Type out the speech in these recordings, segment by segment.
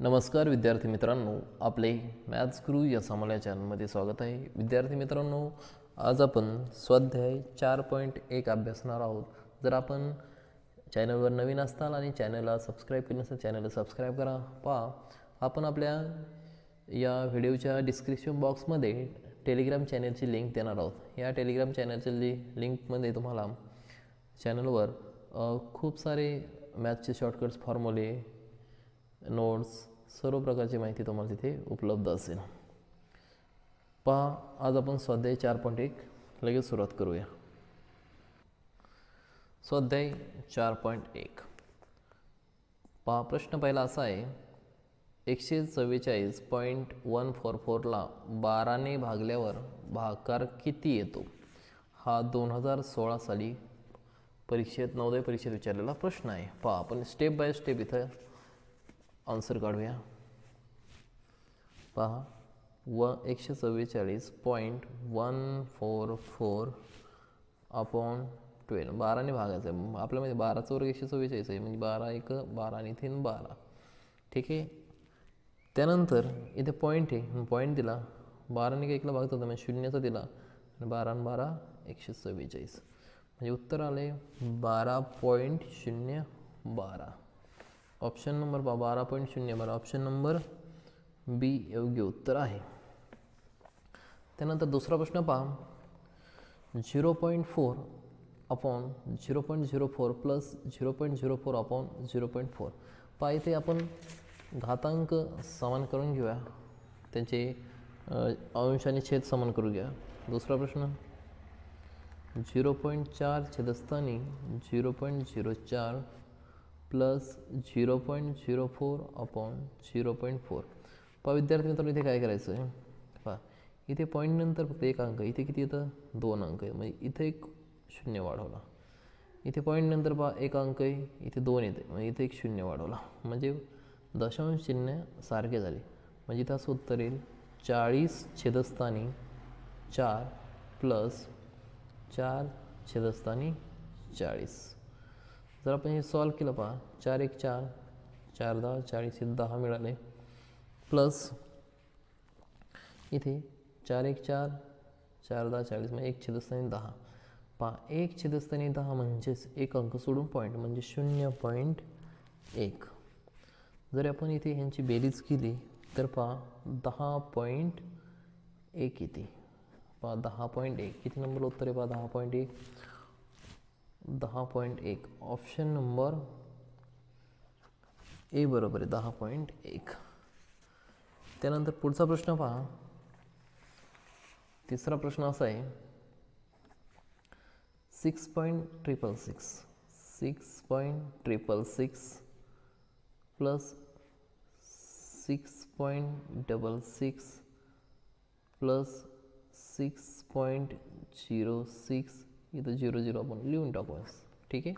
नमस्कार विद्यार्थी मित्रांनो, आपले मॅथ्स गुरु या समाल्या चॅनलमध्ये स्वागत आहे. विद्यार्थी मित्रांनो, आज आपण स्वाध्याय 4.1 अभ्यासणार आहोत. जर आपण चॅनलवर नवीन असताल आणि चॅनलला सबस्क्राईब केलं नसेल, चॅनलला सबस्क्राईब करा. पहा, आपण आपल्या या व्हिडिओच्या डिस्क्रिप्शन बॉक्समध्ये टेलिग्राम चॅनलची लिंक देणार आहोत. या टेलिग्राम चॅनलच्या लिंकमध्ये तुम्हाला चॅनलवर खूप सारे मॅथ्सचे शॉर्टकट्स, फॉर्म्युले, नोट्स, सर्व प्रकारची माहिती तुम्हाला तिथे उपलब्ध असेल. पहा, आज आपण स्वाध्याय 4.1 लगेच सुरुवात करूया. स्वाध्याय 4.1. पहा, प्रश्न पहिला असा आहे, 144.144ला 12ने भागल्यावर भागाकार किती येतो? हा 2016 साली परीक्षेत, नवोदय परीक्षेत विचारलेला प्रश्न आहे. पहा, आपण स्टेप बाय स्टेप इथं आन्सर काढूया. पहा, 144.144 अपॉन 12 12ने भागायचं आहे. आपल्यामध्ये 12चा वर्ग 144 आहे, म्हणजे 12 1 12 आणि 3 12. ठीक आहे. त्यानंतर इथे पॉईंट आहे, पॉईंट दिला, 12ने एकला भागत होता म्हणजे शून्याचा दिला, आणि 12 आणि 12 144, म्हणजे उत्तर आले 12.012. ऑप्शन नंबर 12.012 ऑप्शन नंबर बी योग्य उत्तर आहे. त्यानंतर दुसरा प्रश्न पहा, 0.4 अपॉन 0.04 प्लस 0.04 अपॉन 0.4. पहा, इथे आपण घातांक समान करून घेऊया, त्यांचे अंश आणि छेद समान करू घ्या. दुसरा प्रश्न, 0.4 छेदस्थानी 0.04 प्लस 0.04 अपॉन 0.4. पहा विद्यार्थी मित्रांनो, इथे काय करायचं आहे? पहा, इथे पॉईंटनंतर फक्त एक अंक, इथे किती येतं? 2 अंक आहे, म्हणजे इथे एक शून्य वाढवला. इथे पॉईंटनंतर पहा एक अंक आहे, इथे 2 येते, म्हणजे इथे एक शून्य वाढवला, म्हणजे दशांश चिन्ह सारखे झाले. म्हणजे इथं असं उत्तर येईल 40 छेदस्थानी 4 प्लस 4 छेदस्थानी 40. जर आपण हे सॉल्व केलं, पहा 4 1 4 4 10 40 10 मिळाले, प्लस इथे 4 1 4 4 10 40, म्हणजे 1 छेदस्थानी 10. पहा, 1 छेदस्थानी 10 म्हणजेच एक अंक सोडून पॉईंट, म्हणजे 0.1. जर आपण इथे ह्यांची बेरीज केली तर पहा 10.1 येते. पहा 10.1 किती नंबर उत्तर आहे? पहा 10.1 10.1 ऑप्शन नंबर ए बरोबर आहे, 10.1. त्यानंतर पुढचा प्रश्न पहा, तिसरा प्रश्न असा आहे, 6.666 प्लस 6.66 प्लस 6.06, इथं 0 आपण लिहून टाकू. ठीक आहे.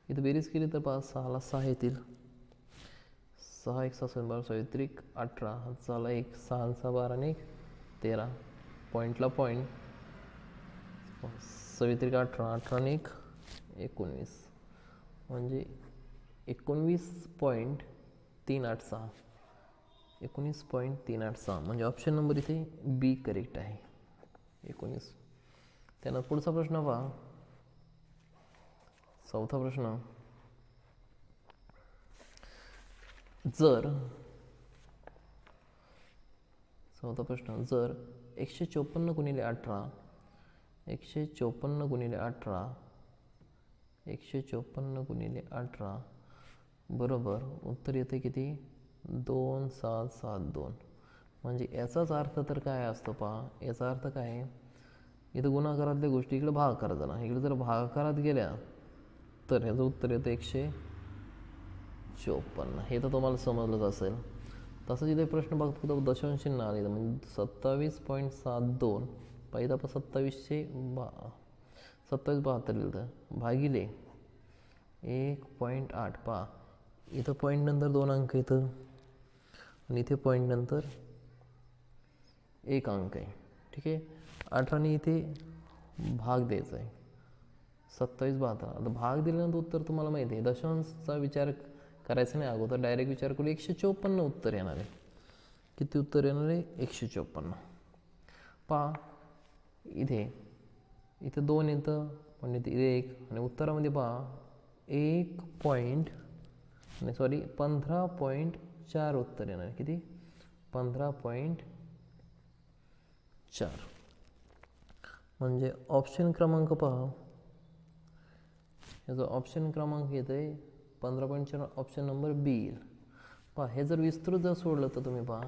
इथं बेरीज केली तर पहा 6ला 6 येतील, 6 1 6 12 सावित्रिक 18 झाला, 1 6 6 12 आणि 1 13, पॉईंटला पॉईंट, सावित्रिक 18 18 आणि 1 19, म्हणजे 19.386 19.386, म्हणजे ऑप्शन नंबर इथे बी करेक्ट आहे, 19. त्यानंतर पुढचा प्रश्न पहा, चौथा प्रश्न, जर 154 गुणिले 18 154 गुणिले 18 154 गुणिले 18 बरोबर उत्तर येते किती? 2772. म्हणजे याचाच अर्थ तर काय असतो? पहा, याचा अर्थ काय आहे? इथं गुणाकारातल्या गोष्टी इकडे भागाकारात जाणार, इकडे जर भागाकारात गेल्या तर ह्याचं उत्तर येतं 154. हे तर तुम्हाला समजलंच असेल. तसंच इथे प्रश्न बघतो, दशांश चिन्ह आले, म्हणजे 27.72. पाहिजे आपण 2772 लिहिलं, भागिले 1.8. पहा, इथं पॉईंट नंतर 2 अंक येतं, आणि इथे पॉईंट नंतर 1 अंक आहे. ठीक आहे. 18ने इथे भाग द्यायचा आहे, 2772. आता भाग दिल्यानंतर उत्तर तुम्हाला माहिती आहे, दशांशचा विचार करायचं नाही, अगोदर डायरेक्ट विचार करू. 154 उत्तर येणार आहे. किती उत्तर येणार आहे? 154. पहा इथे 2 येतं, पण इथे 1, आणि उत्तरामध्ये पहा 15.4 उत्तर येणार आहे. किती? 15.4. म्हणजे ऑप्शन क्रमांक पहा, याचा ऑप्शन क्रमांक येत आहे 15.4, ऑप्शन नंबर बी येईल. पहा हे जर विस्तृत जर सोडलं तर तुम्ही पहा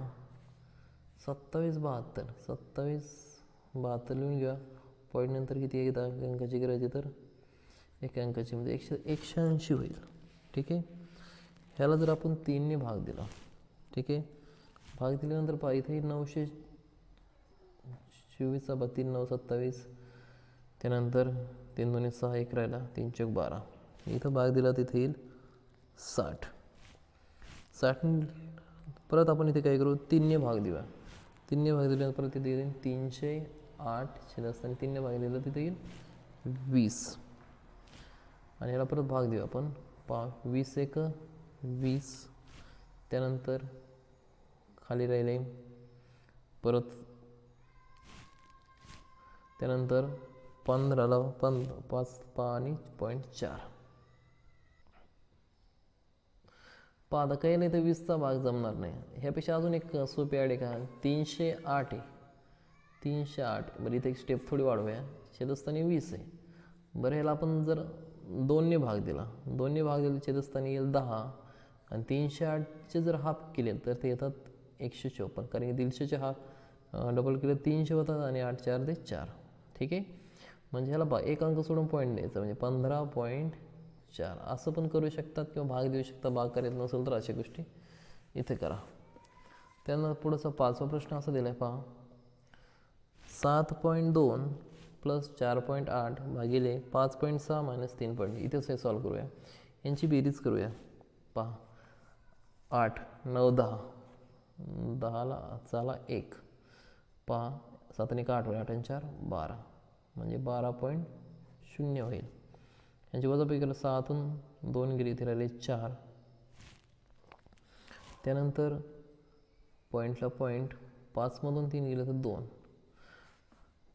27.72 लिहून घ्या. पॉईंट नंतर किती एकदा अंकाची करायची तर 1 अंकाची, म्हणजे 180 होईल. ठीक आहे. ह्याला जर आपण 3ने भाग दिला, ठीक आहे, भाग दिल्यानंतर पहा इथे 924 3 9 27, त्यानंतर 3 2 6 1 राहिला, 3 4 12, इथं भाग दिला तिथे येईल 60. परत आपण इथे काय करू? 3ने भाग देऊया. 3ने भाग दिल्यानंतर परत तिथे येईल 308 शिरस्तानी 3ने भाग दिला तिथे येईल 20, आणि याला परत भाग देऊ आपण. पहा 20 1 20, त्यानंतर खाली राहिले परत, त्यानंतर 15ला 5 आणि 0.4. पहा आता काही नाही तर 20चा भाग जमणार नाही. ह्यापेक्षा अजून एक सोपी आड आहे का? 308 आहे. 308. बरं इथे एक स्टेप थोडी वाढवूया. छेदस्थानी 20 आहे. बरं ह्याला आपण जर 2ने भाग दिला, 2ने भाग दिला छेदस्थानी येईल 10, आणि 308चे जर हाफ केले तर ते येतात 154, कारण की 150चे हाफ डबल केले 300 होतात, आणि 8 4 ते 4. ठीक आहे. म्हणजे ह्याला पहा 1 अंक सोडून पॉईंट द्यायचा, म्हणजे 15.4 असं पण करू शकतात, किंवा भाग देऊ शकता. भाग करायचं नसेल तर अशा गोष्टी इथे करा. त्यानंतर पुढचा 5वा प्रश्न असा दिला आहे पहा, 7.2 प्लस 4.8 भागिले 5.6 मायनस 3. इथेच हे सॉल्व करूया, यांची बेरीज करूया. पहा 8 9 10, 10ला चाला 1, पहा 7 आणि 8 होईल, 8 आणि 4 12, म्हणजे 12.0 होईल. यांची वजाबाकी केलं, 6तून 2 गेली, इथे राहिले 4, त्यानंतर पॉईंटला पॉईंट, 5मधून 3 गेले तर 2,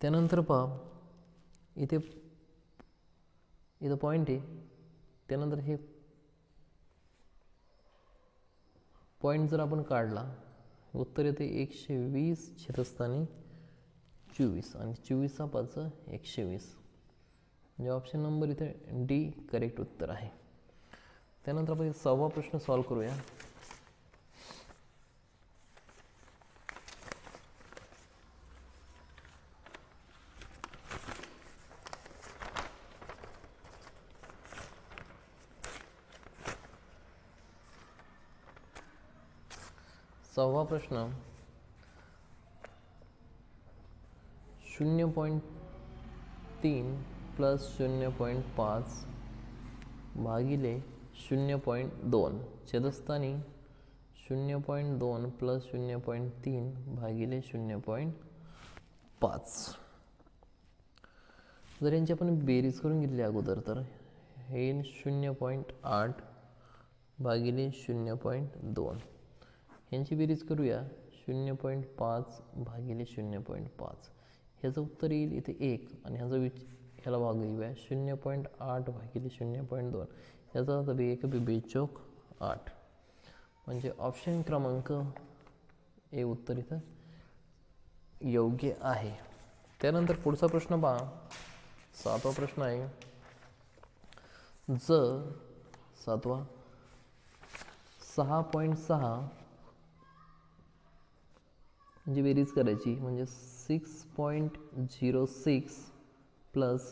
त्यानंतर पहा इथे पॉईंट आहे, त्यानंतर हे पॉईंट जर आपण काढला, उत्तर येते 120 छेदस्थानी 24, आणि 24चा 5 120, म्हणजे ऑप्शन नंबर इथे डी करेक्ट उत्तर आहे. त्यानंतर आपण 6वा प्रश्न सॉल्व करूया. सहावा प्रश्न, 0.3 प्लस 0.5 भागिले 0.2 छेदस्थानी 0.2 प्लस 0.3 भागिले 0.5. जर यांची आपण बेरीज करून घेतली अगोदर तर हे 0.8 भागिले 0.2, यांची बेरीज करूया 0.5 भागिले 0.5, ह्याचं उत्तर येईल इथे 1, आणि ह्याला भाग देऊया 0.8 भागिले 0.2, ह्याचा अर्थ 1 बी चौक 8, म्हणजे ऑप्शन क्रमांक ए उत्तर इथं योग्य आहे. त्यानंतर पुढचा प्रश्न पहा, 7वा प्रश्न आहे. जर 7वा 6.6 म्हणजे बेरीज करायची, म्हणजे 6.06 प्लस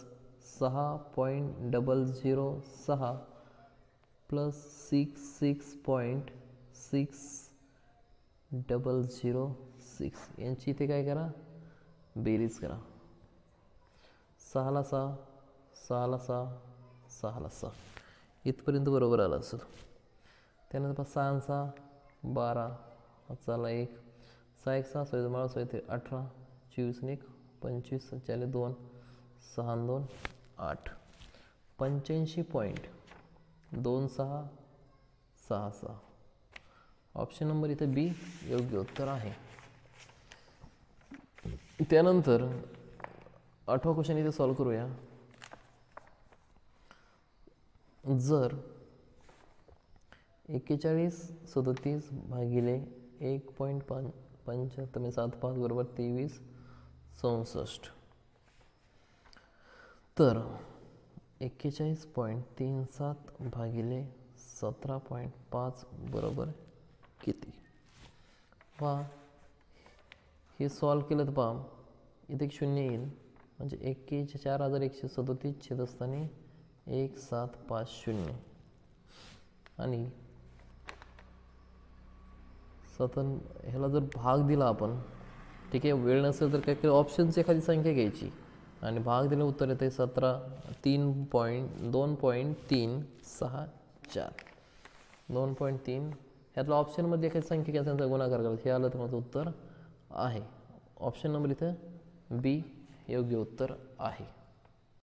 6.006 प्लस 66.606 यांची इथे काय करा? बेरीज करा. 6ला 6, 6ला 6, 6ला 6, इथपर्यंत बरोबर आलं असेल. त्यानंतर 6 6 12, चाला 1, 6 1 6 6 मला 6 ते 18, 24 1 25, 4 2, 6 2 8, 85.26 6 ऑप्शन नंबर इथे बी योग्य उत्तर आहे. त्यानंतर 8वा क्वेश्चन इथे सॉल्व करूया. जर 4137 भागिले 1.75 बरोबर 2364 तर 41.37 भागिले 17.5 बरोबर किती. पहा हे सॉल्व केलं तर पहा इथे एक शून्य येईल म्हणजे 41,4137 छेद असताना 1750 आणि ह्याला जर भाग दिला आपण, ठीक आहे, वेळ नसेल तर काय ऑप्शनची एखादी संख्या घ्यायची आणि भाग दिलं उत्तर येते 2.364 2.3 ह्यातला ऑप्शनमध्ये एखादी संख्या घ्यायचा त्यांचा गुणाकार करायचा. हे आलं तर माझं उत्तर आहे. ऑप्शन नंबर इथं बी योग्य उत्तर आहे.